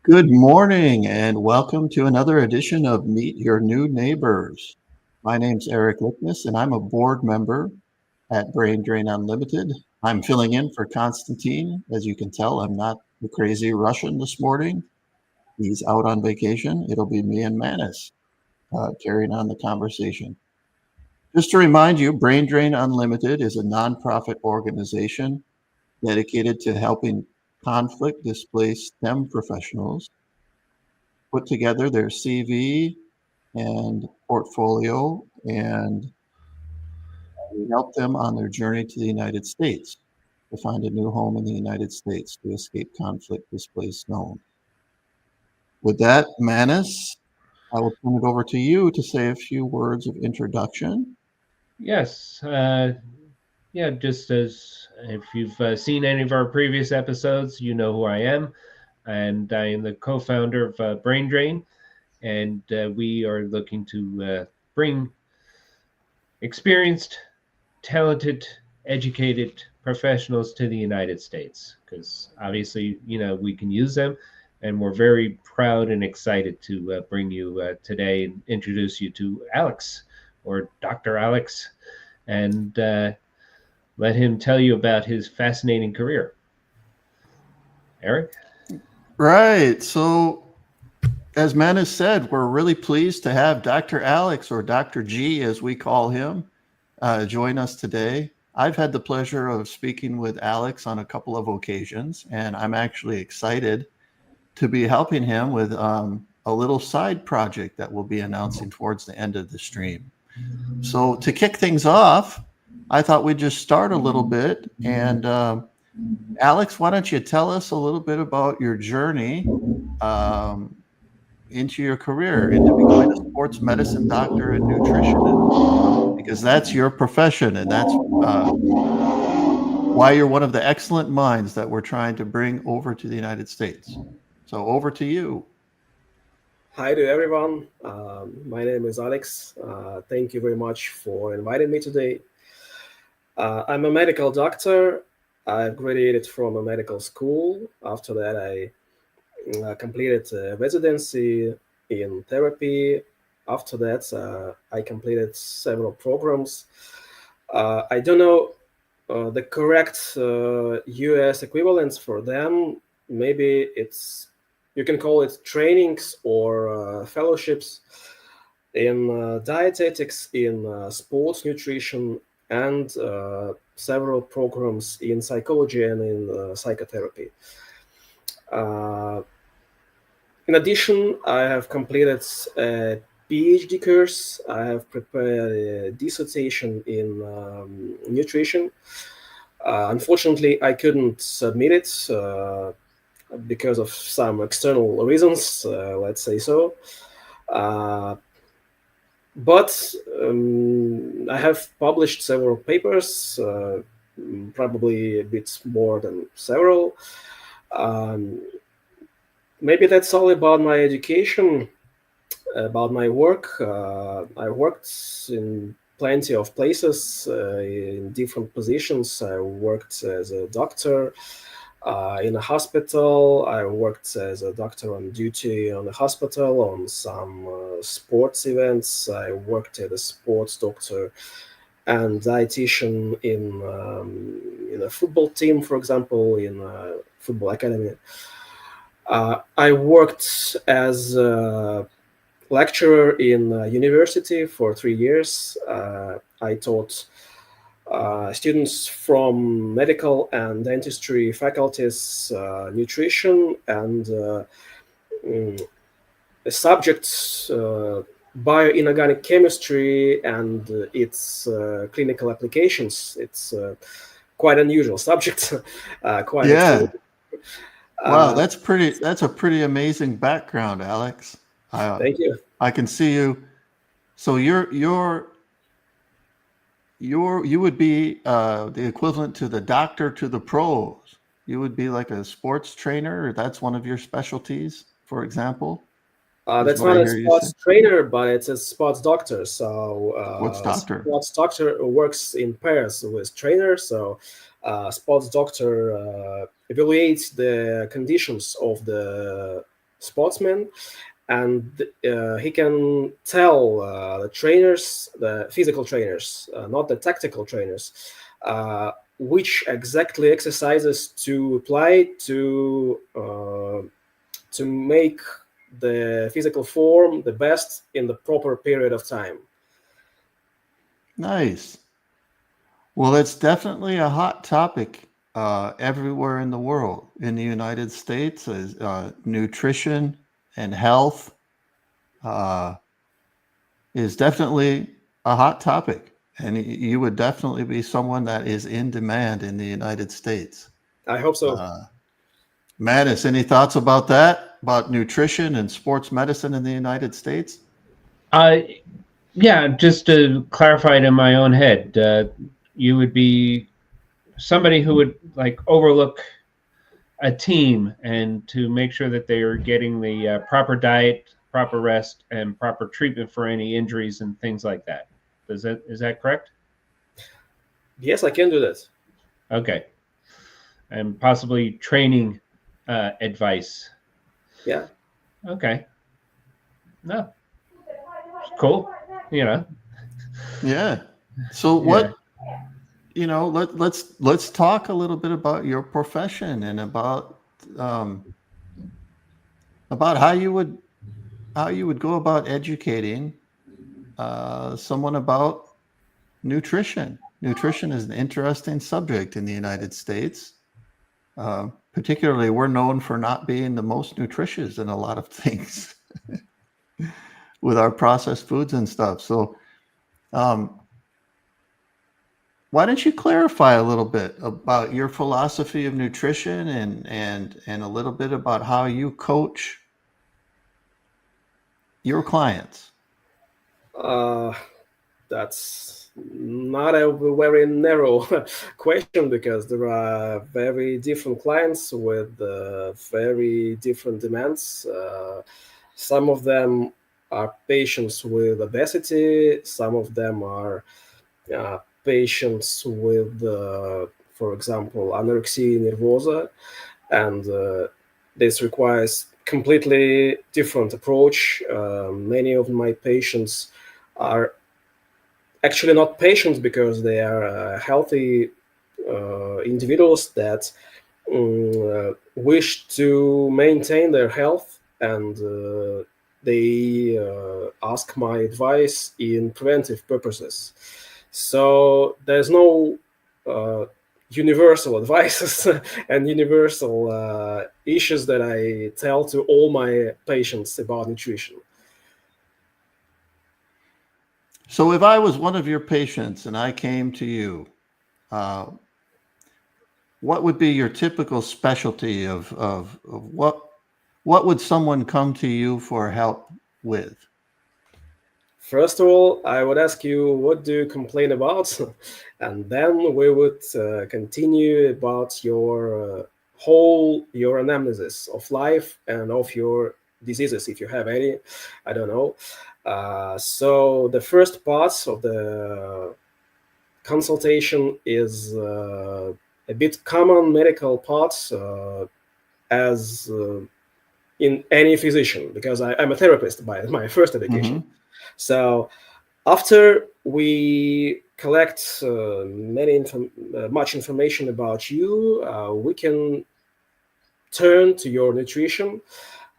Good morning and welcome to another edition of Meet Your New Neighbors. My name's Eric Lickness and I'm a board member at Brain Drain Unlimited. I'm filling in for Constantine. As you can tell, I'm not the crazy Russian this morning. He's out on vacation. It'll be me and Manis carrying on the conversation. Just to remind you, Brain Drain Unlimited is a nonprofit organization dedicated to helping conflict displaced STEM professionals put together their CV and portfolio, and we help them on their journey to the United States to find a new home in the United States to escape conflict displaced zone. With that, Manis, I will turn it over to you to say a few words of introduction. Yes, yeah, just as if you've seen any of our previous episodes, you know who I am. And I am the co founder of Brain Drain. And we are looking to bring experienced, talented, educated professionals to the United States because obviously, we can use them. And we're very proud and excited to bring you today and introduce you to Alex or Dr. Alex. And let him tell you about his fascinating career. Eric? Right. So, as Manis said, we're really pleased to have Dr. Alex, or Dr. G, as we call him, join us today. I've had the pleasure of speaking with Alex on a couple of occasions, and I'm actually excited to be helping him with a little side project that we'll be announcing towards the end of the stream. So, to kick things off, I thought we'd just start a little bit. And Alex, why don't you tell us a little bit about your journey um, into your career, into becoming a sports medicine doctor and nutritionist? Because that's your profession, and that's why you're one of the excellent minds that we're trying to bring over to the United States. So, over to you. Hi to everyone. My name is Alex. Thank you very much for inviting me today. I'm a medical doctor. I graduated from a medical school. After that, I completed a residency in therapy. After that, I completed several programs. I don't know the correct US equivalents for them. Maybe it's you can call it trainings or fellowships in dietetics, in sports nutrition, and several programs in psychology and in psychotherapy. Uh, in addition, I have completed a PhD course. I have prepared a dissertation in nutrition. Unfortunately, I couldn't submit it because of some external reasons, let's say so. Uh, but I have published several papers, probably a bit more than several. Um, Maybe that's all about my education, about my work. I worked in plenty of places, in different positions. I worked as a doctor in a hospital. I worked as a doctor on duty on a hospital on some sports events. I worked as a sports doctor and dietitian in a football team, for example, in a football academy. I worked as a lecturer in a university for 3 years. I taught students from medical and dentistry faculties, nutrition, and subjects bioinorganic chemistry and its clinical applications. It's quite unusual subject, quite exciting. Yeah. Wow, Uh, that's a pretty amazing background, Alex. I Thank you. I can see you. So you would be the equivalent to the doctor to the pros. You would be like a sports trainer, or that's one of your specialties, for example, is That's what I not a hear you say. sports trainer, but it's a sports doctor. So Sports doctor. sports doctor works in pairs with trainer. So sports doctor evaluates the conditions of the sportsman, and he can tell the trainers, the physical trainers, not the tactical trainers, which exactly exercises to apply to make the physical form the best in the proper period of time. Nice. Well, it's definitely a hot topic everywhere in the world. In the United States, is nutrition and health uh, is definitely a hot topic, and you would definitely be someone that is in demand in the United States. I hope so. Mattis, any thoughts about that? About nutrition and sports medicine in the United States? Yeah, just to clarify it in my own head, you would be somebody who would like overlook a team and to make sure that they are getting the proper diet, proper rest, and proper treatment for any injuries and things like that. Is that correct? Yes, I can do that. Okay, and possibly training advice. Yeah. Okay. No. Cool. You know. Yeah. So Yeah. what, let's talk a little bit about your profession and about how you would go about educating someone about nutrition. Nutrition is an interesting subject in the United States. Particularly, we're known for not being the most nutritious in a lot of things with our processed foods and stuff. So, why don't you clarify a little bit about your philosophy of nutrition and a little bit about how you coach your clients? That's not a very narrow question, because there are very different clients with very different demands. Some of them are patients with obesity, some of them are patients with, for example, anorexia nervosa, and this requires completely different approach. Many of my patients are actually not patients, because they are healthy individuals that wish to maintain their health, and they ask my advice in preventive purposes. So there's no universal advices and universal issues that I tell to all my patients about nutrition. So, if I was one of your patients and I came to you, uh, what would be your typical specialty of what would someone come to you for help with? First of all, I would ask you, what do you complain about? And then we would continue about your anamnesis of life and of your diseases, if you have any. I don't know. So the first part of the consultation is a bit common medical parts, as in any physician, because I'm a therapist by my first education. Mm-hmm. So after we collect much information about you, we can turn to your nutrition.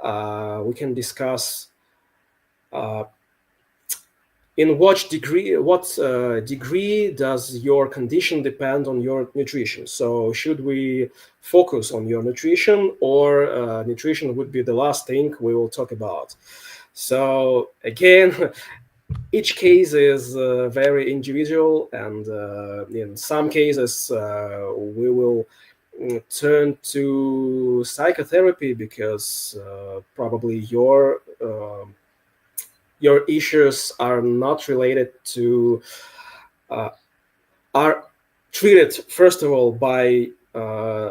We can discuss in what degree does your condition depend on your nutrition. So should we focus on your nutrition, or nutrition would be the last thing we will talk about? So again, each case is very individual, and in some cases we will turn to psychotherapy, because probably your issues are not related to are treated first of all by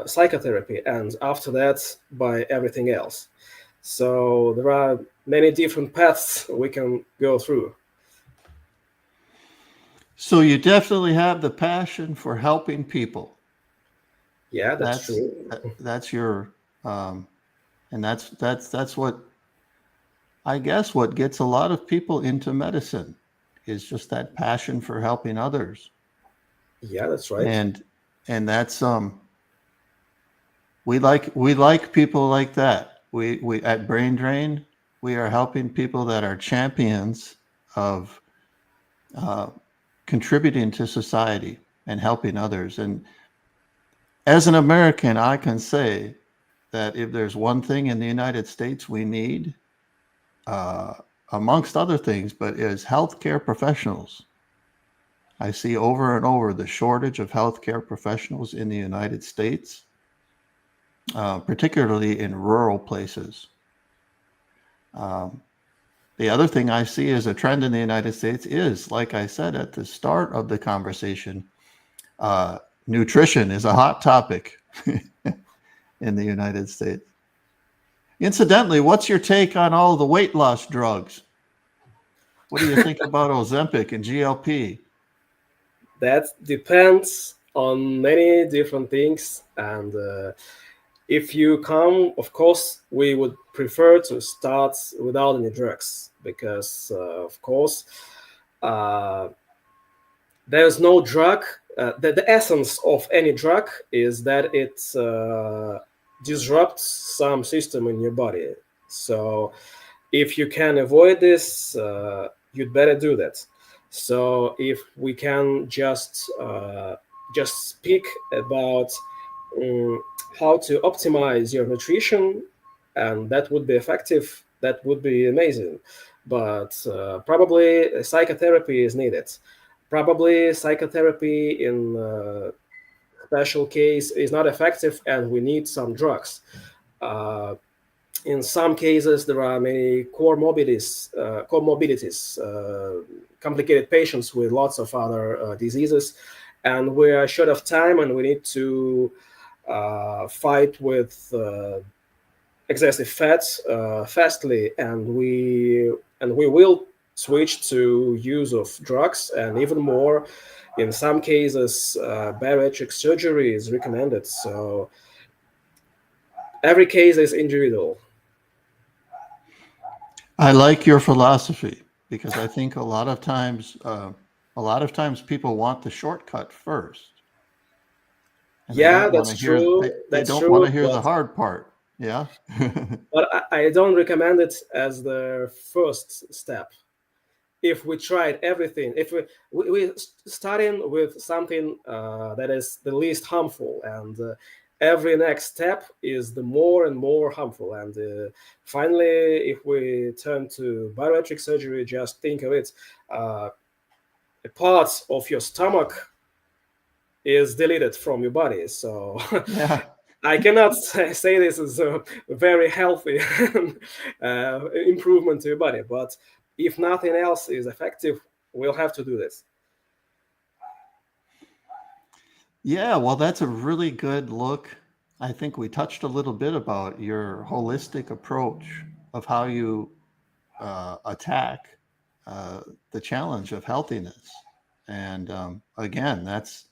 psychotherapy, and after that by everything else. So there are many different paths we can go through. So you definitely have the passion for helping people. Yeah, that's That's true. that's your um, And that's what I guess what gets a lot of people into medicine is just that passion for helping others. Yeah, that's right. And that's we like people like that. We at Brain Drain, we are helping people that are champions of uh, contributing to society and helping others. And as an American, I can say that if there's one thing in the United States we need, uh, amongst other things, but is healthcare professionals. I see over and over the shortage of healthcare professionals in the United States, particularly in rural places. Um, the other thing I see as a trend in the United States is, like I said at the start of the conversation, uh, nutrition is a hot topic in the United States. Incidentally, what's your take on all the weight loss drugs? What do you think about Ozempic and GLP? That depends on many different things, and if you come, of course, we would prefer to start without any drugs because, of course, uh, there's no drug. The essence of any drug is that it disrupts some system in your body. So, if you can avoid this, you'd better do that. So, if we can just speak about um, how to optimize your nutrition, and that would be effective, that would be amazing. But probably psychotherapy is needed. Probably psychotherapy in special case is not effective, and we need some drugs. Uh, in some cases, there are many complicated patients with lots of other diseases, and we are short of time, and we need to fight with excessive fats fastly, and we will switch to use of drugs, and even more. In some cases, bariatric surgery is recommended. So every case is individual. I like your philosophy because I think a lot of times people want the shortcut first, and they Yeah, don't want that's to hear true. they That's don't want true. to hear the hard part. Yeah. But I don't recommend it as the first step. If we tried everything, if we starting with something that is the least harmful, and every next step is the more and more harmful, and finally, if we turn to bariatric surgery, just think of it: a part of your stomach is deleted from your body. So Yeah. I cannot say this is a very healthy improvement to your body, but if nothing else is effective, we'll have to do this. Yeah, well, that's a really good look. I think we touched a little bit about your holistic approach of how you attack uh, the challenge of healthiness. And again, that's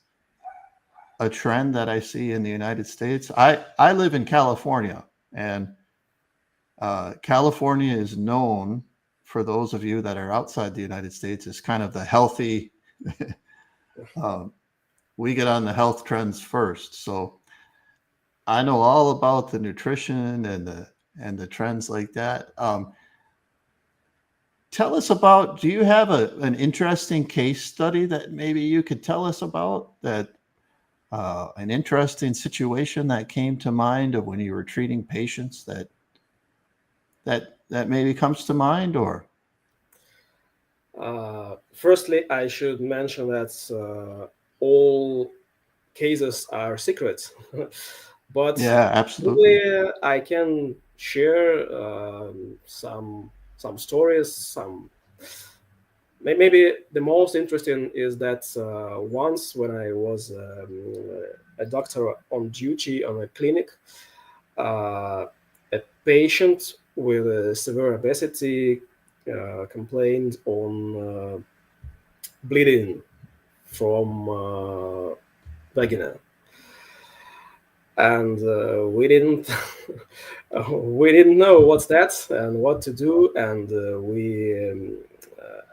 a trend that I see in the United States. I live in California, and California is known, for those of you that are outside the United States, as kind of the healthy. um, we get on the health trends first, so I know all about the nutrition and the trends like that. Tell us about. Do you have an interesting case study that maybe you could tell us about? That an interesting situation that came to mind of when you were treating patients that maybe comes to mind, or Firstly, I should mention that all cases are secret, but yeah, absolutely. really, I can share some stories. Maybe the most interesting is that once when I was a doctor on duty on a clinic, uh, a patient with a severe obesity complained on bleeding from vagina. and we didn't know what's that and what to do, and we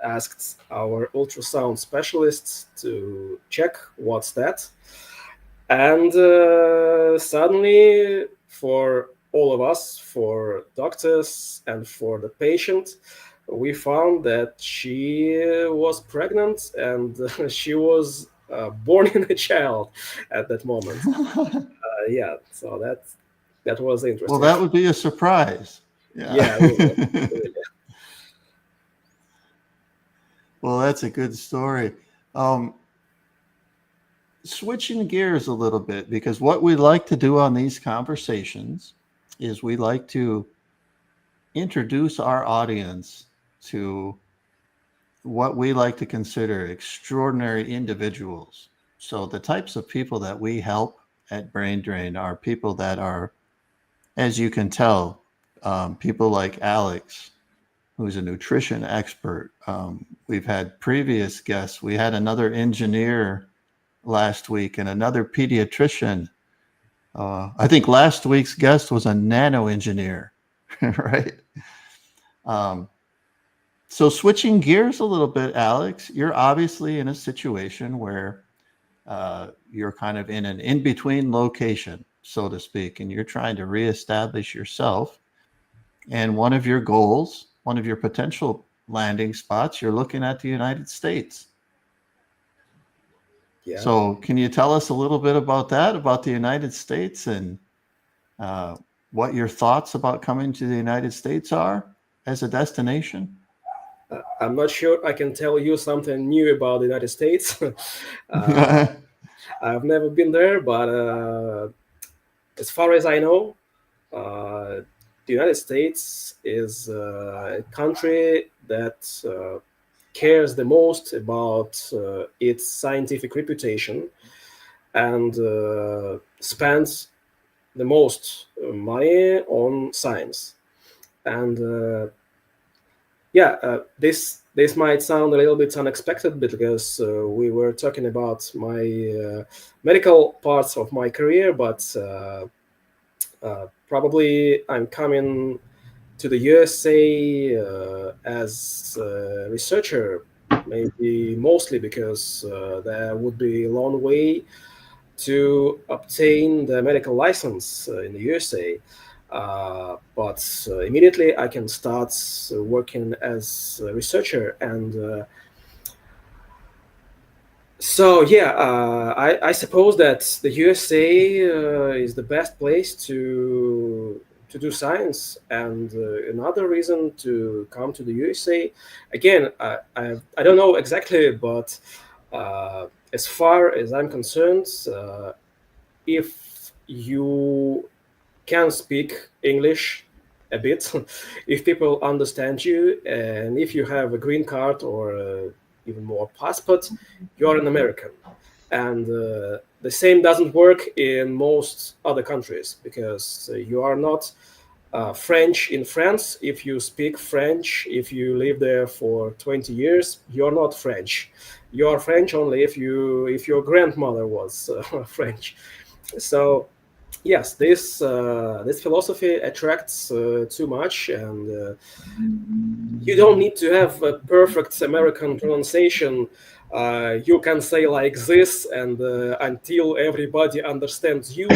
asked our ultrasound specialists to check what's that. And suddenly, for all of us, for doctors and for the patient, we found that she was pregnant, and she was born in a child at that moment. Yeah, so that was Well, interesting. that would be a surprise. Yeah. Yeah, really, really. Well, that's a good story. Um, Switching gears a little bit, because what we like to do on these conversations is we like to introduce our audience to what we like to consider extraordinary individuals. So, the types of people that we help at Brain Drain are people that are, as you can tell, people like Alex, who's a nutrition expert. We've had previous guests. We had another engineer last week and another pediatrician. I think last week's guest was a nano engineer, right? Um, so switching gears a little bit, Alex, you're obviously in a situation where you're kind of in an in-between location, so to speak, and you're trying to reestablish yourself. And one of your goals, one of your potential landing spots, you're looking at the United States. Yeah. So, can you tell us a little bit about that, about the United States, and uh, what your thoughts about coming to the United States are as a destination? I'm not sure I can tell you something new about the United States. uh, I've never been there, but as far as I know, the United States is a country that cares the most about its scientific reputation, and spends the most money on science. And this might sound a little bit unexpected, because we were talking about my medical parts of my career, but probably I'm coming to the USA as a researcher, maybe mostly because there would be a long way to obtain the medical license in the USA. But immediately I can start working as a researcher. And so, yeah, I suppose that the USA is the best place to do science. And another reason to come to the USA, again, I don't know exactly, but as far as I'm concerned, if you can speak English a bit, if people understand you, and if you have a green card or even more passport, you're an American. And the same doesn't work in most other countries, because you are not French in France. If you speak French, if you live there for 20 years, you're not French. You're French only if your grandmother was French. So yes, this philosophy attracts too much, and you don't need to have a perfect American pronunciation. You can say like this, and until everybody understands you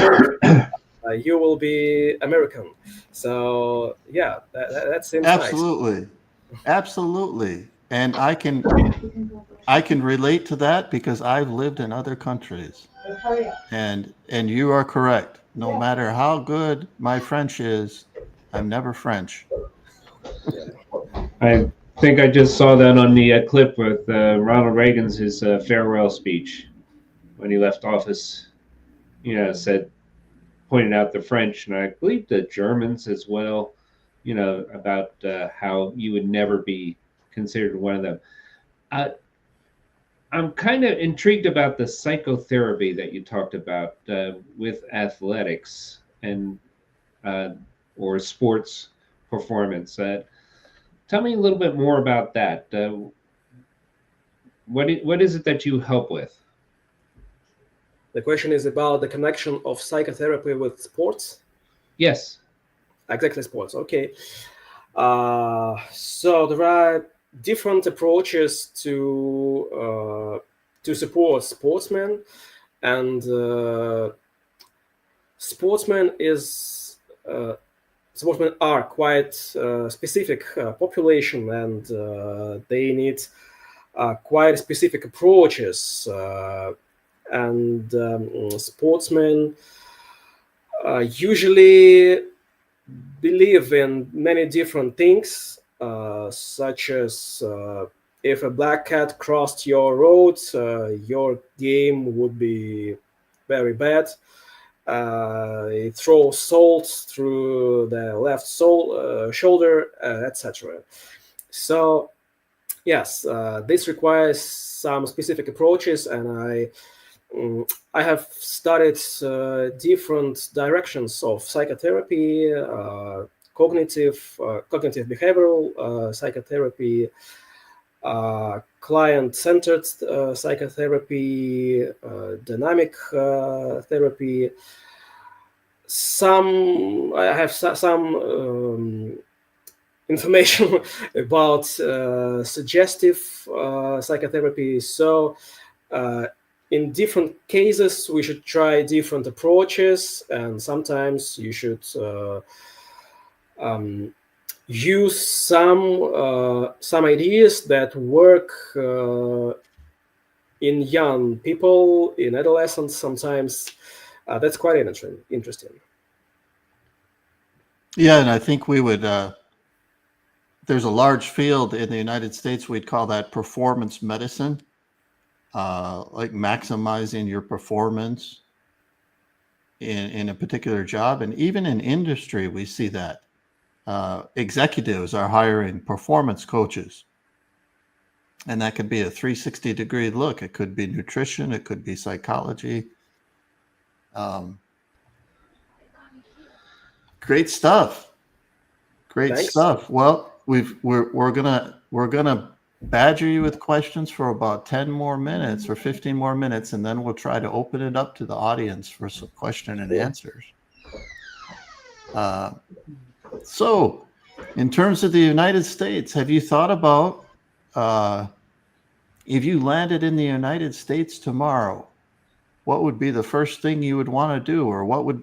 will be American. So yeah, that seems nice. Absolutely, absolutely, and I can relate to that because I've lived in other countries, and you are correct. No matter how good my French is, I'm never French. Yeah, I think I just saw that on the clip with Ronald Reagan's his farewell speech when he left office. You know, said pointed out the French and I believe the Germans as well. You know about how you would never be considered one of them. Uh, I'm kind of intrigued about the psychotherapy that you talked about with athletics and uh, or sports performance. Tell me a little bit more about that. What is it that you help with? The question is about the connection of psychotherapy with sports. Yes. Exactly, sports. Okay. So there are different approaches to support sportsmen, and sportsmen is sportsmen are quite specific population, and they need quite specific approaches. And sportsmen usually believe in many different things, such as if a black cat crossed your road, your game would be very bad. It throws salt through the left shoulder, etc. So yes, this requires some specific approaches, and I have studied different directions of psychotherapy, cognitive behavioral psychotherapy, client-centered psychotherapy, dynamic therapy. I have some information about suggestive psychotherapy. So in different cases, we should try different approaches, and sometimes you should use some ideas that work in young people, in adolescents. Sometimes that's quite interesting. Yeah, and I think we would. There's a large field in the United States. We'd call that performance medicine, like maximizing your performance in a particular job, and even in industry, we see that. Executives are hiring performance coaches, and that could be a 360-degree look. It could be nutrition, it could be psychology. Great stuff. Great Thanks. stuff. Well, we're gonna badger you with questions for about 10 more minutes or 15 more minutes, and then we'll try to open it up to the audience for some question and answers. So, in terms of the United States, have you thought about if you landed in the United States tomorrow, what would be the first thing you would want to do, or what would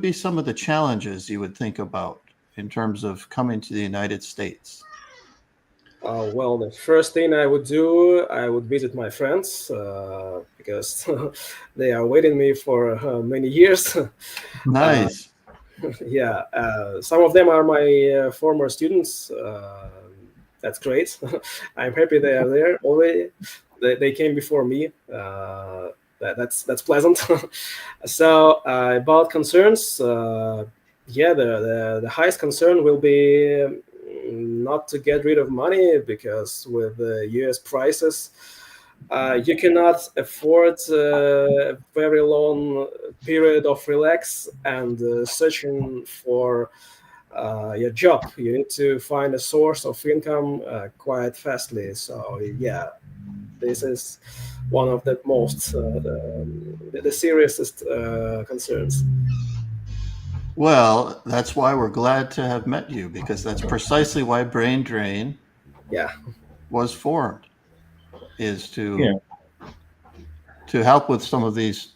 be some of the challenges you would think about in terms of coming to the United States? Well, the first thing I would do, I would visit my friends because they are waiting me for many years. Nice. Yeah, some of them are my former students. That's great. I'm happy they are there already. They came before me. That's pleasant. So about concerns, yeah, the highest concern will be not to get rid of money, because with the US prices, you cannot afford a very long period of relax and searching for your job. You need to find a source of income quite fastly. So yeah, this is one of the most the seriousest concerns. Well, that's why we're glad to have met you, because that's precisely why Brain Drain Yeah, was formed, is Yeah. to help with some of these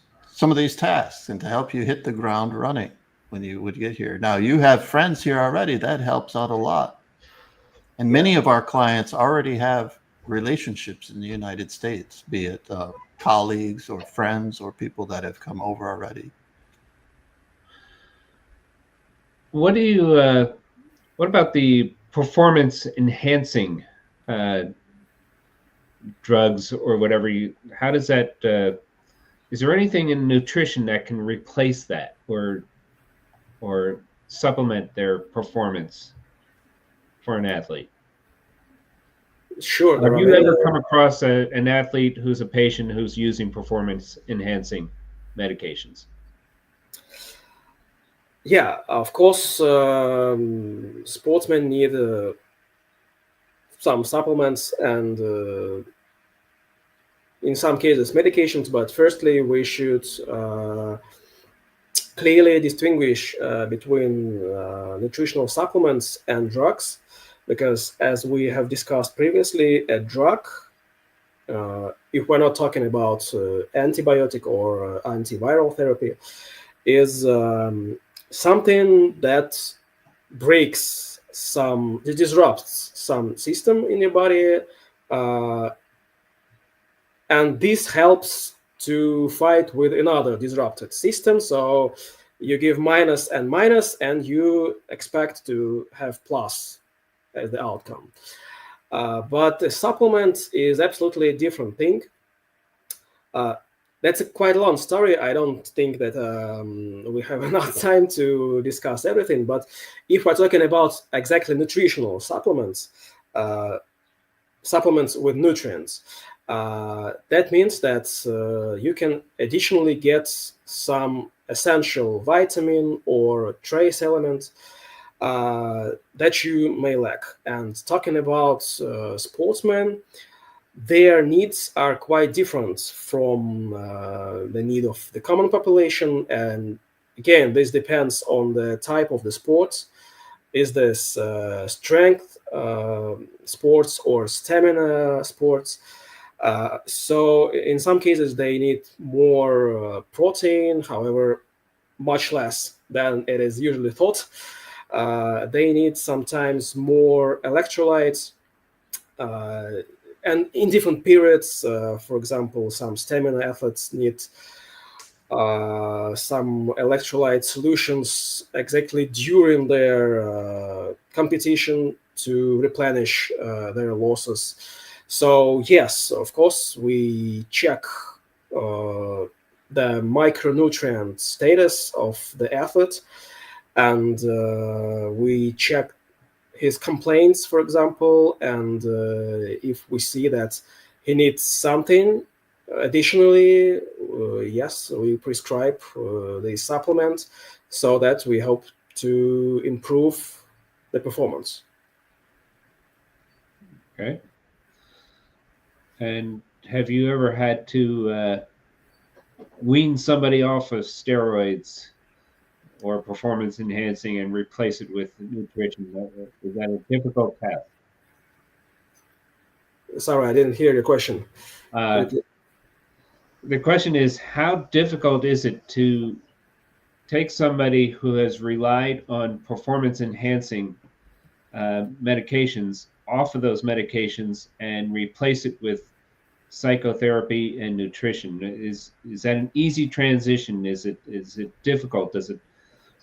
tasks and to help you hit the ground running when you would get here. Now, you have friends here already. That helps out a lot. And many of our clients already have relationships in the United States, be it colleagues or friends or people that have come over already. What do you? What about the performance enhancing drugs or whatever you? How does that? Is there anything in nutrition that can replace that or supplement their performance for an athlete? sure. There Have are you many. ever come across an athlete who's a patient who's using performance enhancing medications? Yeah, of course, sportsmen need some supplements, and in some cases medications, but firstly we should clearly distinguish between nutritional supplements and drugs, because as we have discussed previously, a drug, if we're not talking about antibiotic or antiviral therapy, is something that disrupts some system in your body, and this helps to fight with another disrupted system. So you give minus, and you expect to have plus as the outcome. But a supplement is absolutely a different thing. That's a quite long story. I don't think that we have enough time to discuss everything. But if we're talking about exactly nutritional supplements, supplements with nutrients, that means that you can additionally get some essential vitamin or trace element that you may lack. And talking about sportsmen, their needs are quite different from the need of the common population. And again, this depends on the type of the sport. Is this strength sports or stamina sports? So in some cases they need more protein, however, much less than it is usually thought. They need sometimes more electrolytes, and in different periods. For example, some stamina athletes need some electrolyte solutions exactly during their competition to replenish their losses. So yes, of course, we check the micronutrient status of the athlete, and we check his complaints, for example, and if we see that he needs something additionally, yes, we prescribe the supplement so that we hope to improve the performance. Okay. And have you ever had to wean somebody off of steroids or performance enhancing and replace it with nutrition? Is that a difficult task? Sorry, I didn't hear your question. The question is, how difficult is it to take somebody who has relied on performance enhancing medications off of those medications and replace it with psychotherapy and nutrition? Is that an easy transition? Is it difficult?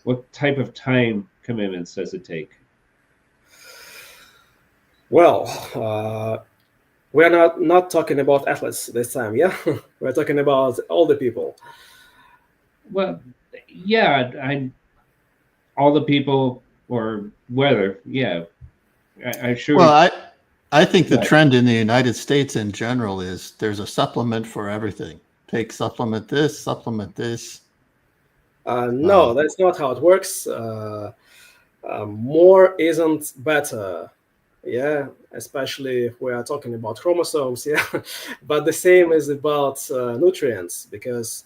What type of time commitments does it take? Well, we're not talking about athletes this time, yeah? We're talking about all the people. Well, yeah, all the people, or whether, yeah, I sure. Well, I think the trend in the United States in general is there's a supplement for everything. Take supplement this, supplement this. No, that's not how it works. More isn't better. Yeah, especially if we are talking about chromosomes. Yeah, but the same is about nutrients, because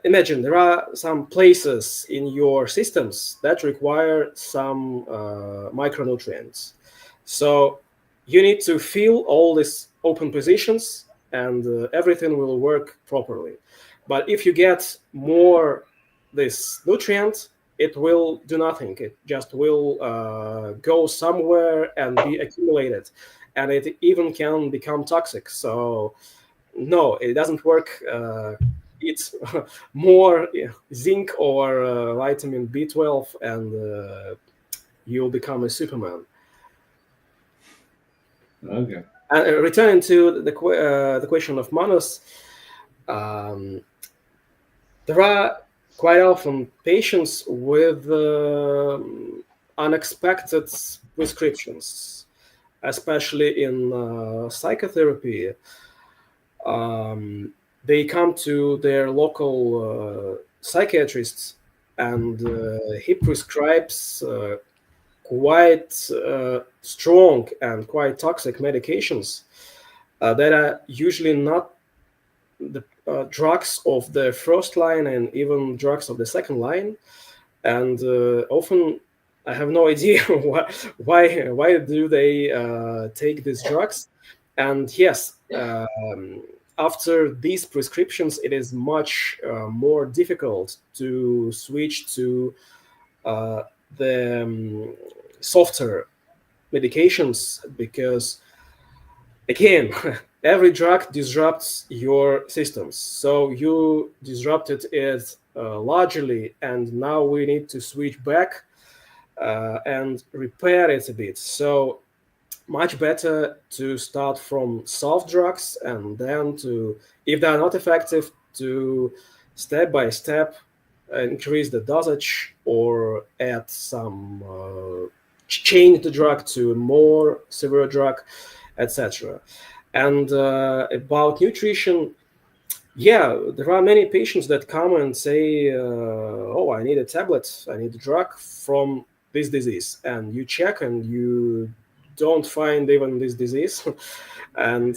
imagine there are some places in your systems that require some micronutrients. So you need to fill all these open positions, and everything will work properly. But if you get more this nutrient, it will do nothing. It just will go somewhere and be accumulated, and it even can become toxic. So no, it doesn't work. It's more zinc or vitamin B12, and you'll become a Superman. Okay. Returning to the question of Manus, there are quite often patients with unexpected prescriptions, especially in psychotherapy. They come to their local psychiatrist, and he prescribes quite strong and quite toxic medications. that are usually not the drugs of the first line and even drugs of the second line. And often I have no idea why do they take these drugs. And yes, after these prescriptions, it is much more difficult to switch to uh, the softer medications, because again, every drug disrupts your systems. So you disrupted it largely, and now we need to switch back and repair it a bit. So much better to start from soft drugs, and then to, if they are not effective, to step by step increase the dosage or add some change the drug to a more severe drug, etc. And about nutrition, yeah, there are many patients that come and say, "Oh, I need a tablet, I need a drug from this disease," and you check and you don't find even this disease, and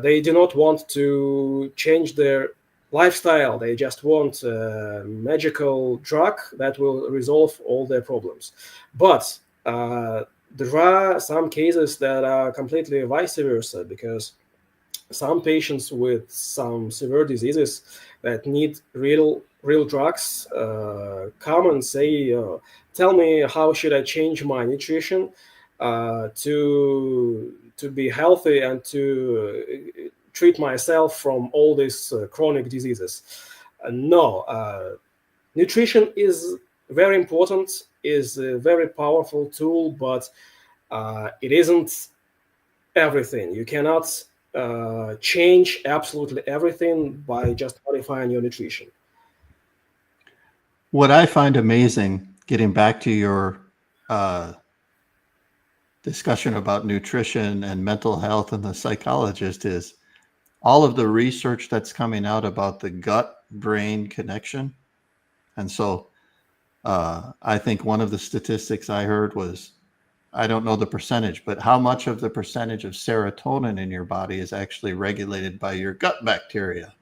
they do not want to change their lifestyle. They just want a magical drug that will resolve all their problems. But there are some cases that are completely vice versa, because some patients with some severe diseases that need real drugs come and say, "Tell me, how should I change my nutrition to be healthy and to treat myself from all these chronic diseases?" No, nutrition is very important, is a very powerful tool, but it isn't everything. You cannot change absolutely everything by just modifying your nutrition. What I find amazing, getting back to your discussion about nutrition and mental health and the psychologist, is all of the research that's coming out about the gut-brain connection. And so I think one of the statistics I heard was, I don't know the percentage, but how much of the percentage of serotonin in your body is actually regulated by your gut bacteria?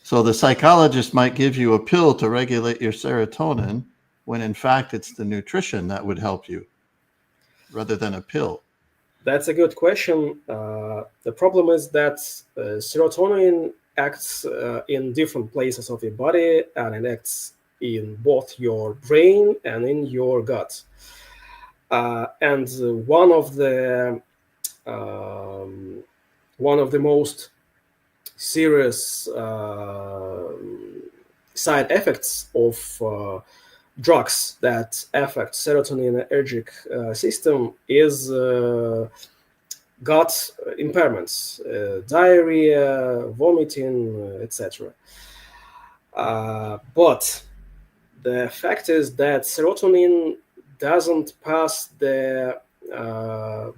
So the psychologist might give you a pill to regulate your serotonin, when in fact it's the nutrition that would help you rather than a pill. That's a good question. The problem is that serotonin acts in different places of your body, and it acts in both your brain and in your gut. And one of the most serious side effects of drugs that affect serotonin-ergic system is gut impairments, diarrhea, vomiting, etc. But the fact is that serotonin doesn't pass the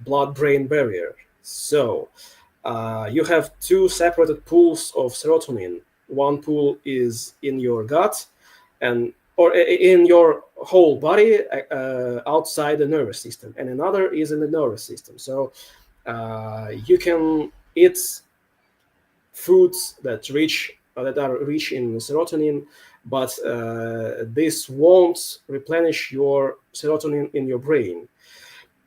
blood-brain barrier. So you have two separated pools of serotonin. One pool is in your gut, or in your whole body outside the nervous system, and another is in the nervous system. So you can eat foods that are rich in serotonin, but this won't replenish your serotonin in your brain.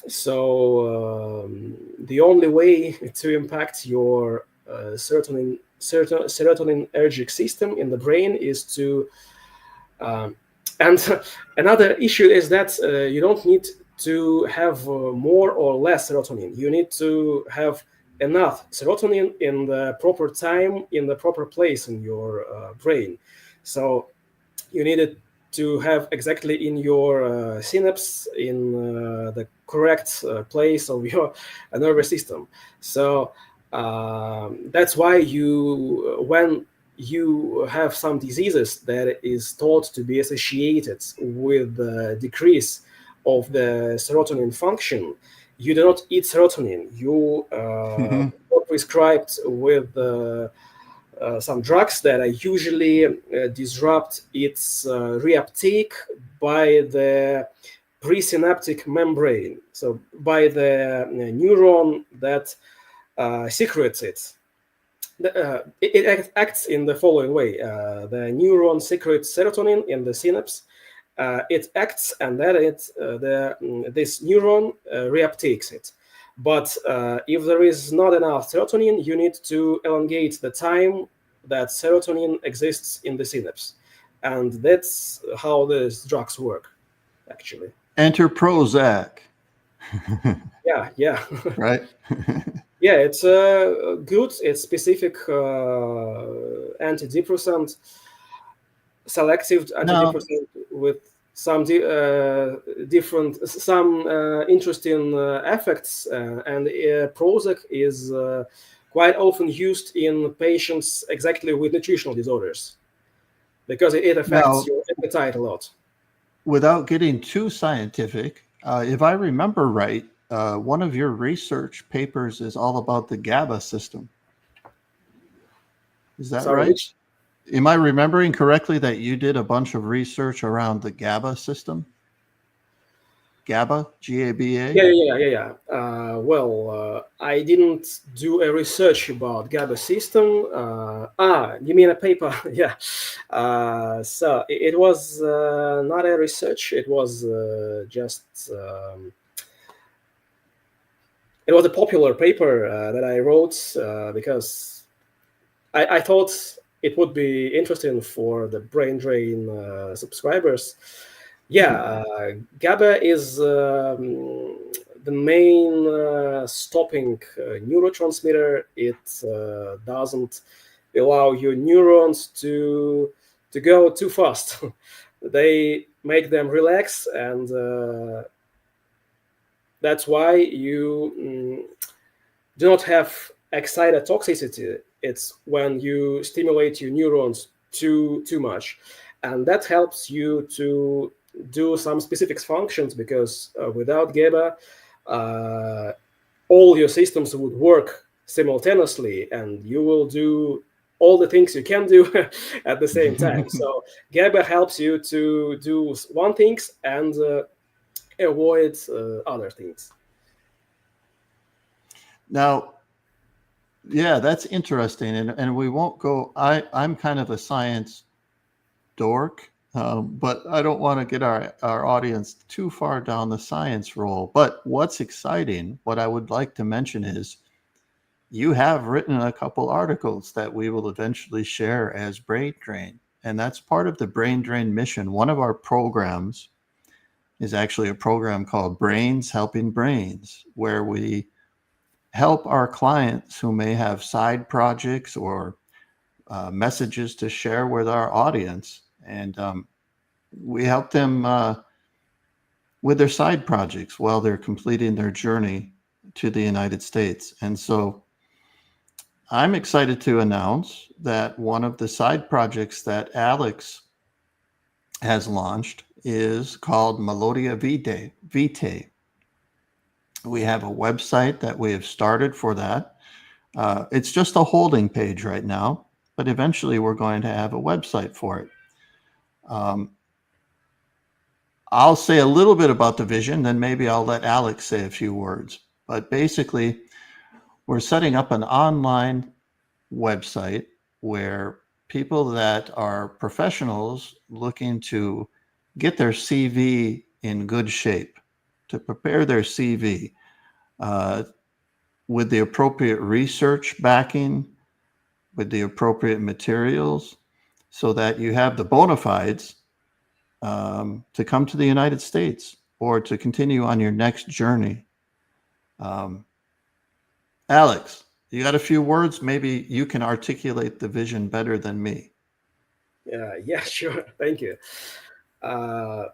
So the only way to impact your serotonin-ergic system in the brain is to and another issue is that you don't need to have more or less serotonin. You need to have enough serotonin in the proper time, in the proper place in your brain. So you need it to have exactly in your synapse, in the correct place of your nervous system. So that's why when you have some diseases that is thought to be associated with the decrease of the serotonin function, you do not eat serotonin. You are prescribed with some drugs that are usually disrupt its reuptake by the presynaptic membrane, so by the neuron that secretes it. It acts in the following way. The neuron secretes serotonin in the synapse. It acts, and then this neuron reuptakes it. But if there is not enough serotonin, you need to elongate the time that serotonin exists in the synapse. And that's how these drugs work, actually. Enter Prozac. Yeah. Right? Yeah, it's good. It's specific antidepressant, selective antidepressant with some interesting effects, and Prozac is quite often used in patients exactly with nutritional disorders because it affects your appetite a lot. Without getting too scientific, if I remember right, one of your research papers is all about the GABA system. Is that Sorry, right? Am I remembering correctly that you did a bunch of research around the GABA system? GABA, G-A-B-A? Yeah. I didn't do a research about GABA system. You mean a paper? Yeah. So it was not a research. It was just it was a popular paper that I wrote because I thought it would be interesting for the Brain Drain subscribers. Yeah, GABA is the main stopping neurotransmitter. It doesn't allow your neurons to go too fast. They make them relax, and that's why you do not have excitotoxicity. It's when you stimulate your neurons too much, and that helps you to do some specific functions, because without GABA, all your systems would work simultaneously, and you will do all the things you can do at the same time. So GABA helps you to do one things and avoid other things. Now, yeah, that's interesting. And we won't go, I'm kind of a science dork, but I don't want to get our audience too far down the science role. But what's exciting, what I would like to mention is you have written a couple articles that we will eventually share as Brain Drain. And that's part of the Brain Drain mission. One of our programs is actually a program called Brains Helping Brains, where we help our clients who may have side projects or messages to share with our audience. And we help them with their side projects while they're completing their journey to the United States. And so I'm excited to announce that one of the side projects that Alex has launched is called Melodia Vitae. We have a website that we have started for that. It's just a holding page right now, but eventually we're going to have a website for it. I'll say a little bit about the vision, then maybe I'll let Alex say a few words. But basically, we're setting up an online website where people that are professionals looking to get their CV in good shape, to prepare their CV with the appropriate research backing, with the appropriate materials, so that you have the bona fides to come to the United States or to continue on your next journey. Alex, you got a few words? Maybe you can articulate the vision better than me. Yeah, sure. Thank you. 10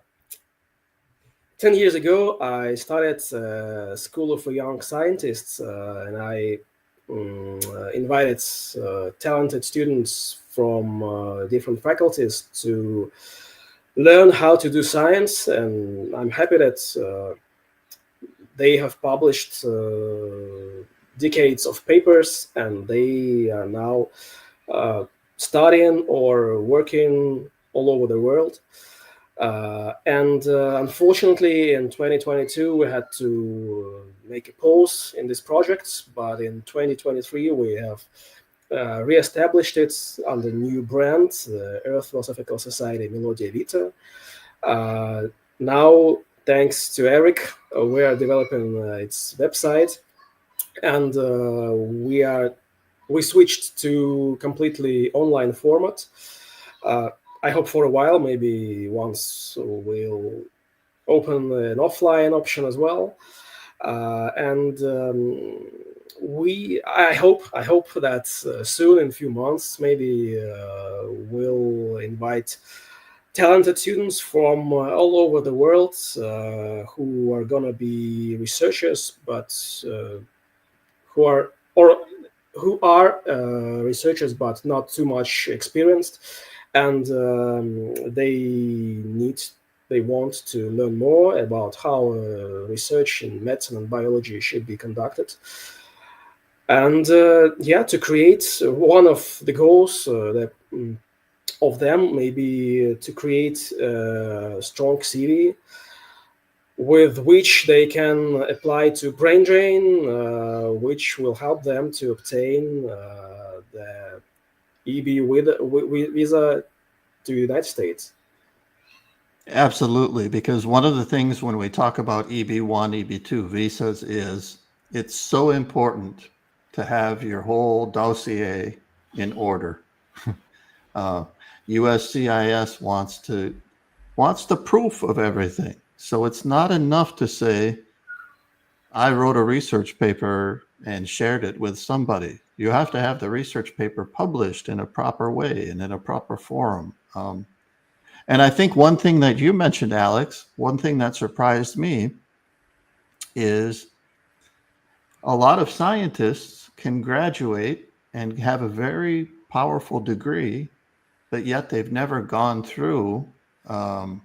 years ago, I started School of Young Scientists, and I invited talented students from different faculties to learn how to do science. And I'm happy that they have published decades of papers, and they are now studying or working all over the world. And unfortunately, in 2022, we had to make a pause in this project. But in 2023, we have re-established it under new brand, the Earth Philosophical Society Melodia Vita. Now, thanks to Eric, we are developing its website, and we switched to completely online format. I hope for a while, maybe once we'll open an offline option as well. And I hope that soon, in a few months, maybe we'll invite talented students from all over the world who are gonna be researchers, but who are researchers but not too much experienced, and they want to learn more about how research in medicine and biology should be conducted. And to create one of the goals of them maybe to create a strong CV with which they can apply to brain drain, which will help them to obtain the EB visa to the United States. Absolutely, because one of the things when we talk about EB1, EB2 visas is it's so important to have your whole dossier in order. USCIS wants the proof of everything. So it's not enough to say, I wrote a research paper and shared it with somebody. You have to have the research paper published in a proper way and in a proper forum. And I think one thing that you mentioned, Alex, one thing that surprised me is a lot of scientists can graduate and have a very powerful degree, but yet they've never gone through a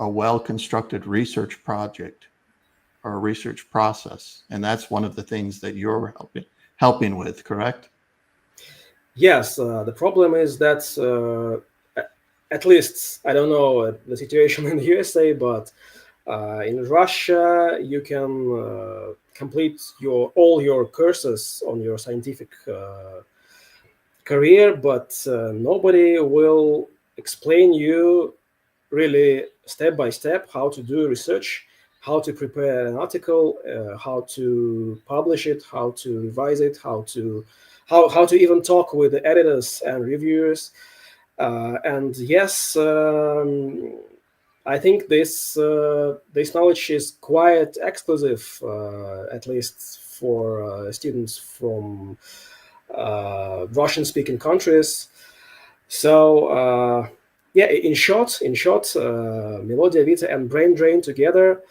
well-constructed research project or a research process. And that's one of the things that you're helping with, correct? Yes, the problem is that at least, I don't know the situation in the USA, but in Russia, you can complete all your courses on your scientific career, but nobody will explain you really step by step how to do research, how to prepare an article, how to publish it, how to revise it, how to even talk with the editors and reviewers. And yes, I think this knowledge is quite exclusive, at least for students from Russian-speaking countries. So in short, Melodia Vita and Brain Drain together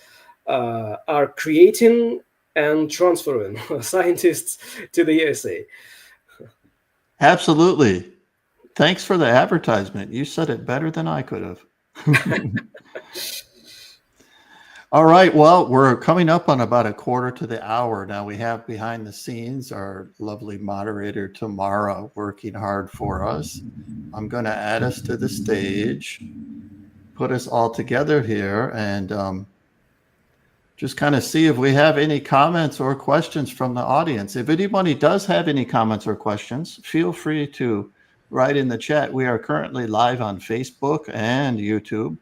are creating and transferring scientists to the USA. Absolutely. Thanks for the advertisement. You said it better than I could have. All right. Well, we're coming up on about a quarter to the hour. Now we have behind the scenes our lovely moderator, Tamara, working hard for us. I'm going to add us to the stage, put us all together here, and just kind of see if we have any comments or questions from the audience. If anybody does have any comments or questions, feel free to write in the chat. We are currently live on Facebook and YouTube.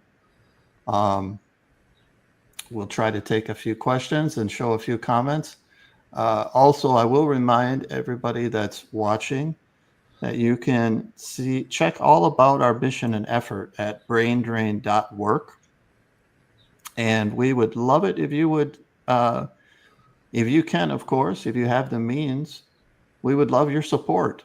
We'll try to take a few questions and show a few comments. Also, I will remind everybody that's watching that you can check all about our mission and effort at braindrain.work. And we would love it if you would, if you can, of course, if you have the means, we would love your support.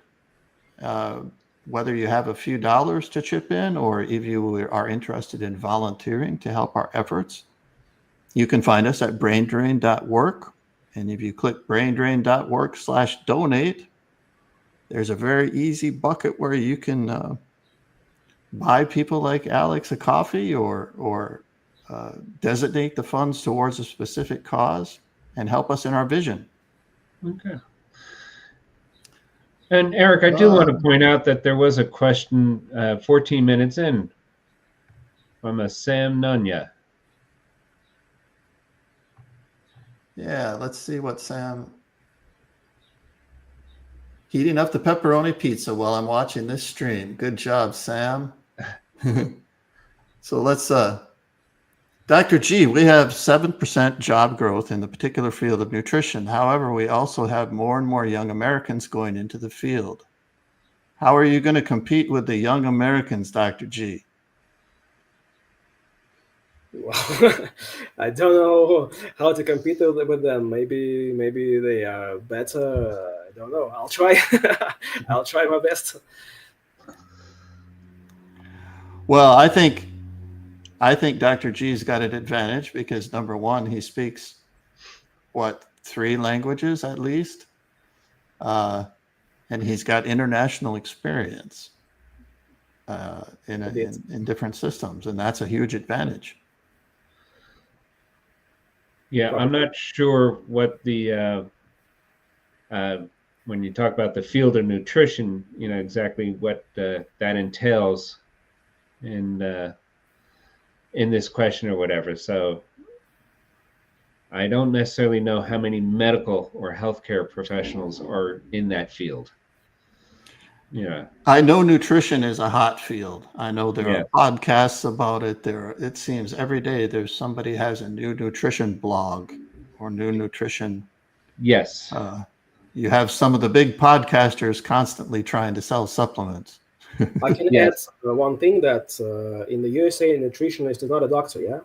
Whether you have a few dollars to chip in or if you are interested in volunteering to help our efforts, you can find us at braindrain.work. And if you click braindrain.work/donate, there's a very easy bucket where you can buy people like Alex a coffee or designate the funds towards a specific cause and help us in our vision. Okay. And Eric, I do want to point out that there was a question 14 minutes in. from a Sam Nunya. Yeah, let's see what Sam. Heating up the pepperoni pizza while I'm watching this stream. Good job, Sam. So let's Dr. G, we have 7% job growth in the particular field of nutrition. However, we also have more and more young Americans going into the field. How are you going to compete with the young Americans, Dr. G? Well, I don't know how to compete with them. Maybe they are better. I don't know. I'll try. I'll try my best. Well, I think Dr. G's got an advantage because number one, he speaks 3 languages at least, and he's got international experience in different systems, and that's a huge advantage. Yeah, I'm not sure what the when you talk about the field of nutrition, exactly what that entails in this question or whatever. So I don't necessarily know how many medical or healthcare professionals are in that field. Yeah. I know nutrition is a hot field. I know there are podcasts about it. It seems every day there's somebody has a new nutrition blog or new nutrition. Yes. You have some of the big podcasters constantly trying to sell supplements. I can add one thing that in the USA, a nutritionist is not a doctor, yeah?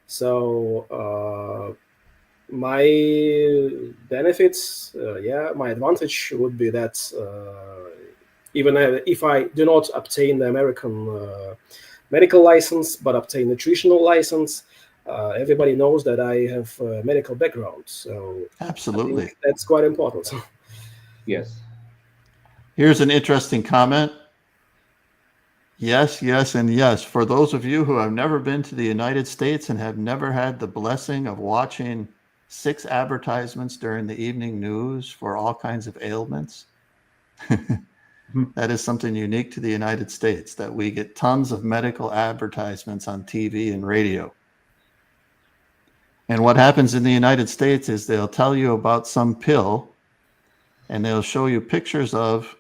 So my benefits, my advantage would be that even if I do not obtain the American medical license, but obtain nutritional license, everybody knows that I have a medical background. So absolutely, that's quite important. Yes. Here's an interesting comment. Yes, yes, and yes. For those of you who have never been to the United States and have never had the blessing of watching 6 advertisements during the evening news for all kinds of ailments, that is something unique to the United States, that we get tons of medical advertisements on TV and radio. And what happens in the United States is they'll tell you about some pill and they'll show you pictures of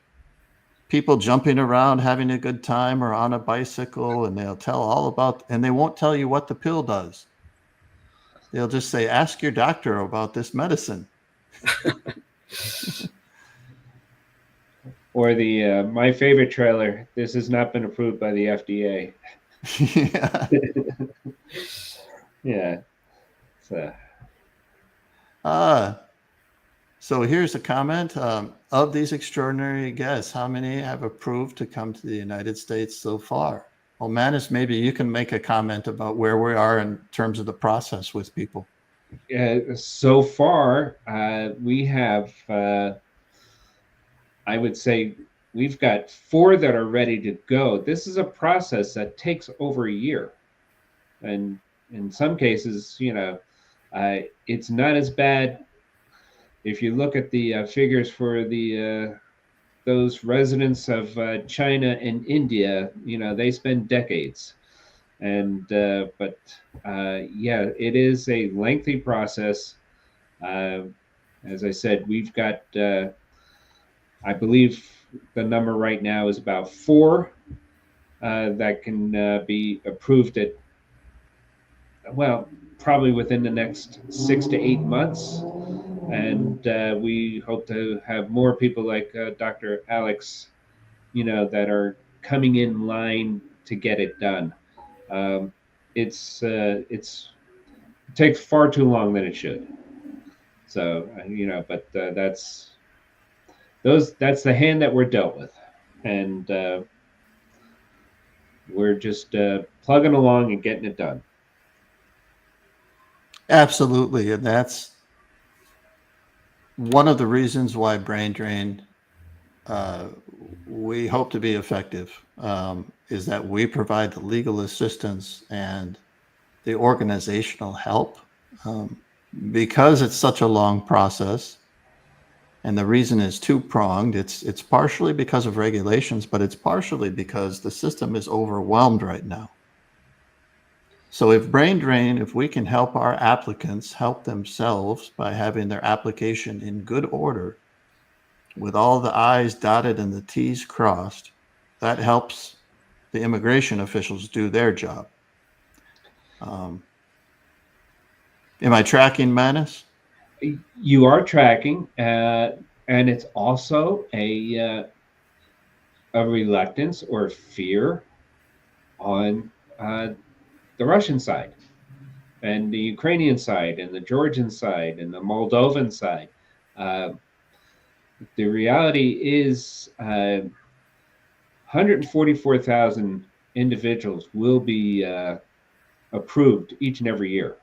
people jumping around, having a good time, or on a bicycle, and they'll tell all about, and they won't tell you what the pill does. They'll just say, ask your doctor about this medicine. Or the my favorite trailer, this has not been approved by the FDA. Yeah. So here's a comment. Of these extraordinary guests, how many have approved to come to the United States so far? Well, Manus, maybe you can make a comment about where we are in terms of the process with people. So far, we have, I would say, we've got 4 that are ready to go. This is a process that takes over a year. And in some cases, it's not as bad. If you look at the figures for those residents of China and India, they spend decades. And but it is a lengthy process. As I said, we've got, I believe the number right now is about 4 that can be approved at, probably within the next 6 to 8 months. And we hope to have more people like Dr. Alex, that are coming in line to get it done. It takes far too long than it should. So but that's the hand that we're dealt with, and we're just plugging along and getting it done. Absolutely, and that's one of the reasons why Brain Drain, we hope to be effective, is that we provide the legal assistance and the organizational help, because it's such a long process. And the reason is 2-pronged. It's partially because of regulations, but it's partially because the system is overwhelmed right now. So if brain drain, if we can help our applicants help themselves by having their application in good order, with all the I's dotted and the T's crossed, that helps the immigration officials do their job. Am I tracking, Manus? You are tracking, and it's also a reluctance or fear on the Russian side, and the Ukrainian side, and the Georgian side, and the Moldovan side. Uh, the reality is 144,000 individuals will be approved each and every year,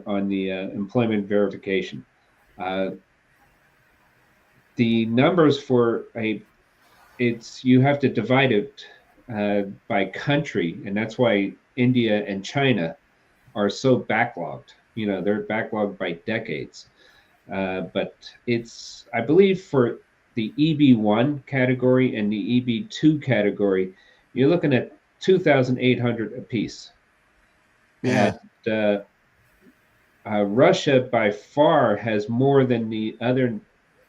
on the employment verification. Uh, the numbers for you have to divide it by country, and that's why India and China are so backlogged. They're backlogged by decades. But it's, I believe, for the EB1 category and the EB2 category, you're looking at 2,800 apiece. Yeah. And Russia by far has more than the other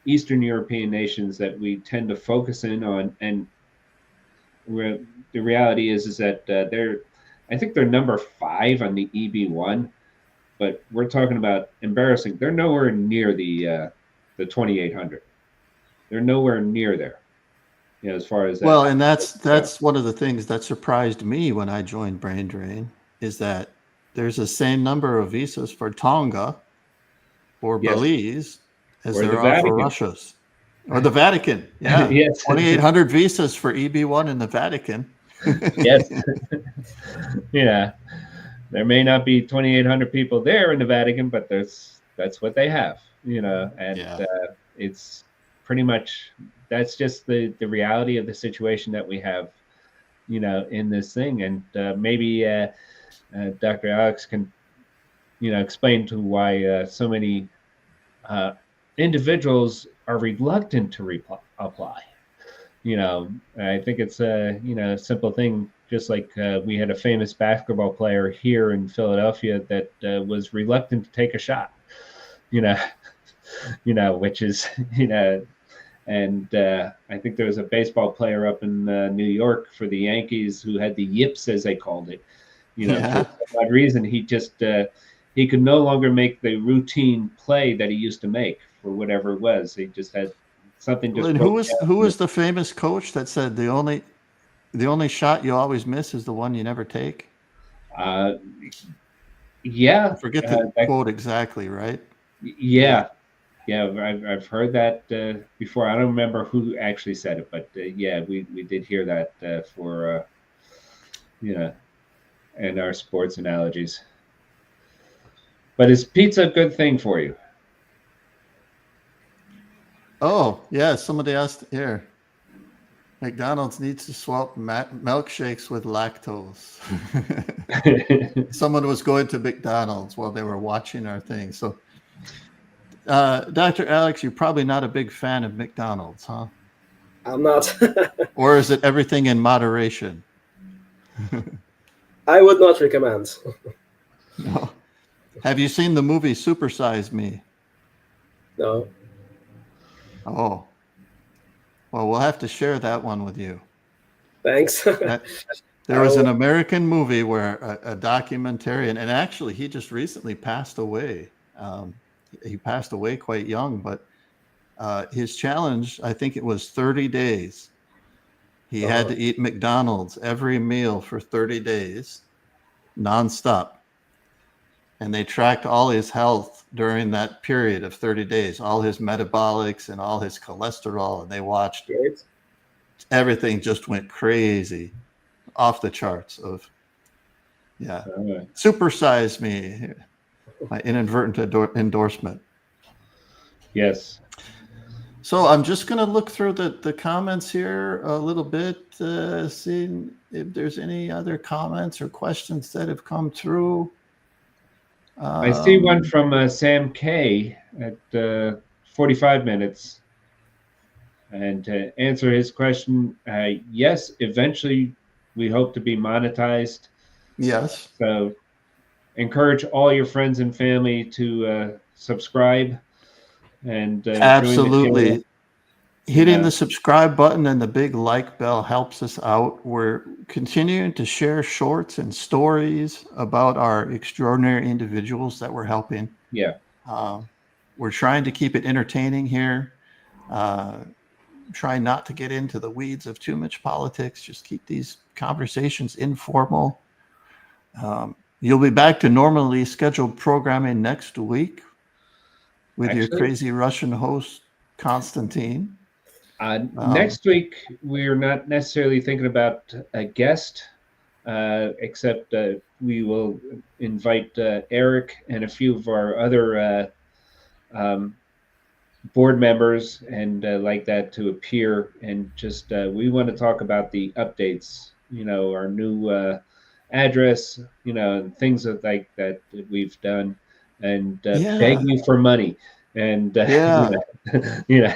Eastern European nations that we tend to focus in on. And the reality is that I think they're number 5 on the EB1, but we're talking about embarrassing. They're nowhere near the 2,800. They're nowhere near there, as far as that. Well, and that's one of the things that surprised me when I joined Brain Drain, is that there's the same number of visas for Tonga or Belize as there are for Russia's. Or the Vatican, yeah. Yes. 2,800 visas for EB1 in the Vatican. Yes. Yeah. There may not be 2,800 people there in the Vatican, but that's what they have, and it's pretty much, that's just the reality of the situation that we have, in this thing. And maybe Dr. Alex can, explain to why so many individuals are reluctant to apply. I think it's a simple thing. Just like we had a famous basketball player here in Philadelphia that was reluctant to take a shot, which is, and I think there was a baseball player up in New York for the Yankees who had the yips, as they called it, for that reason. He just, he could no longer make the routine play that he used to make for whatever it was. He just had something just. And who was the famous coach that said the only shot you always miss is the one you never take? Yeah. I forget the quote exactly, right? Yeah. I've heard that before. I don't remember who actually said it, but we did hear that for and our sports analogies. But is pizza a good thing for you? Oh, yeah. Somebody asked here. McDonald's needs to swap milkshakes with lactose. Someone was going to McDonald's while they were watching our thing. So, Dr. Alex, you're probably not a big fan of McDonald's, huh? I'm not. Or is it everything in moderation? I would not recommend. No. Have you seen the movie Super Size Me? No. Oh. Well, we'll have to share that one with you. Thanks. There was an American movie where a documentarian, and actually he just recently passed away. He passed away quite young, but his challenge, I think it was 30 days. He had to eat McDonald's every meal for 30 days, nonstop. And they tracked all his health during that period of 30 days, all his metabolics and all his cholesterol. And they watched everything just went crazy, off the charts of, Super Size Me, my inadvertent endorsement. Yes. So I'm just going to look through the comments here a little bit, seeing if there's any other comments or questions that have come through. I see one from Sam K at 45 minutes. And to answer his question, yes, eventually we hope to be monetized. Yes. So encourage all your friends and family to subscribe and join the channel. Absolutely. You Hitting know, the subscribe button and the big like bell helps us out. We're continuing to share shorts and stories about our extraordinary individuals that we're helping. yeah, Uh, we're trying to keep it entertaining here. Uh, try not to get into the weeds of too much politics. Just keep these conversations informal. You'll be back to normally scheduled programming next week with your actually, crazy Russian host, Konstantin. next week we're not necessarily thinking about a guest, except we will invite Eric and a few of our other um, board members and like that to appear, and just we want to talk about the updates, our new address, and things like that we've done, and beg Yeah, you for money, and yeah. you know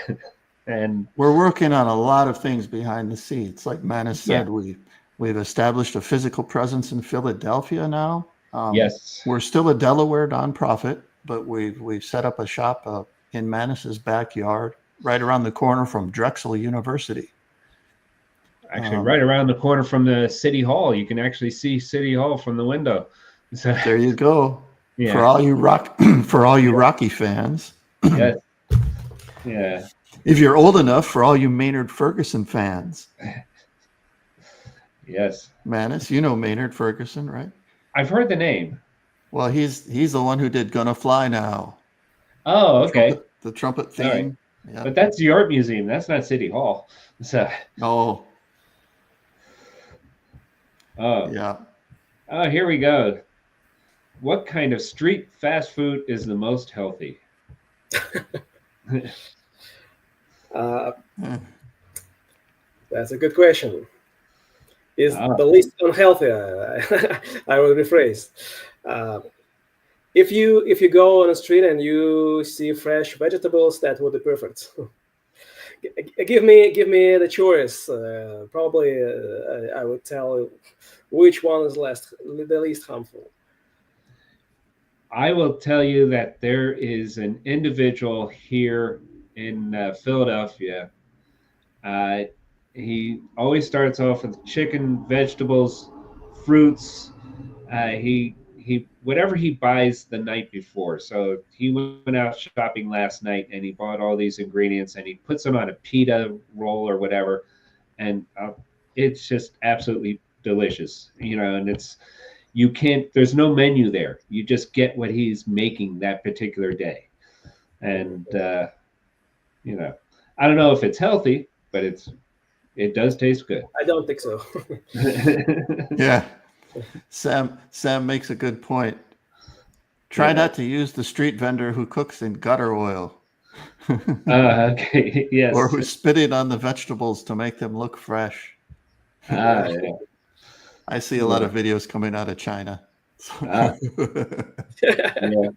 and We're working on a lot of things behind the scenes. Like Manis yeah, said, we've established a physical presence in Philadelphia now. yes, We're still a Delaware nonprofit, but we've set up a shop in Manis's backyard, right around the corner from Drexel University. actually Um, right around the corner from the city hall. You can actually see city hall from the window. So there you go. For yeah, all you for all you Rocky fans. yes, yeah, If you're old enough, for all you Maynard Ferguson fans. yes. Manis, you know Maynard Ferguson, right? I've heard the name. Well, he's the one who did "Gonna Fly Now," Oh, okay. the trumpet All right. theme. Yeah. But that's the art museum. That's not City Hall. So, Oh, oh, yeah. oh, here we go. What kind of street fast food is the most healthy? Uh, Eh. that's a good question. Is Ah, the least unhealthy? I will rephrase. Uh, if you go on the street and you see fresh vegetables, that would be perfect. Give me the choice. Probably I would tell which one is the least harmful. I will tell you that there is an individual here in Philadelphia. Uh, he always starts off with chicken, vegetables, fruits. He whatever he buys the night before. So he went out shopping last night and he bought all these ingredients and he puts them on a pita roll or whatever, and it's just absolutely delicious. And you can't. There's no menu there. You just get what he's making that particular day, and I don't know if it's healthy, but it does taste good. I don't think so. Yeah. Sam makes a good point. Try Yeah. not to use the street vendor who cooks in gutter oil. Okay. Or Yes. who's spitting on the vegetables to make them look fresh. Ah. Yeah. Yeah. I see a lot of videos coming out of China. Ah. Yeah.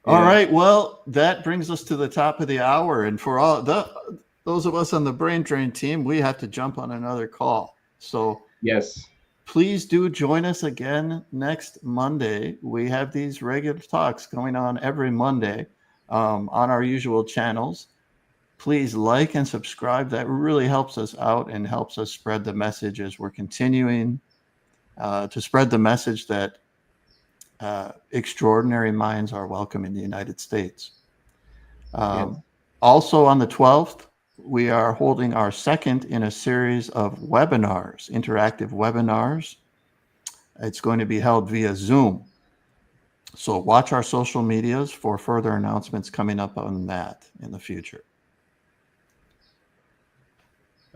All Yeah. right. Well, that brings us to the top of the hour. And for those of us on the Brain Drain team, we have to jump on another call. So Yes. please do join us again next Monday. We have these regular talks going on every Monday on our usual channels. Please like and subscribe. That really helps us out and helps us spread the message as we're continuing to spread the message that extraordinary minds are welcome in the United States. Yes. Also on the 12th, we are holding our second in a series of webinars, interactive webinars. It's going to be held via Zoom. So watch our social medias for further announcements coming up on that in the future.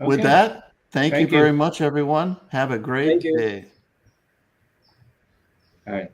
Okay. With that, thank you Thank you. very much, everyone. Have a Thank great you. day. All right.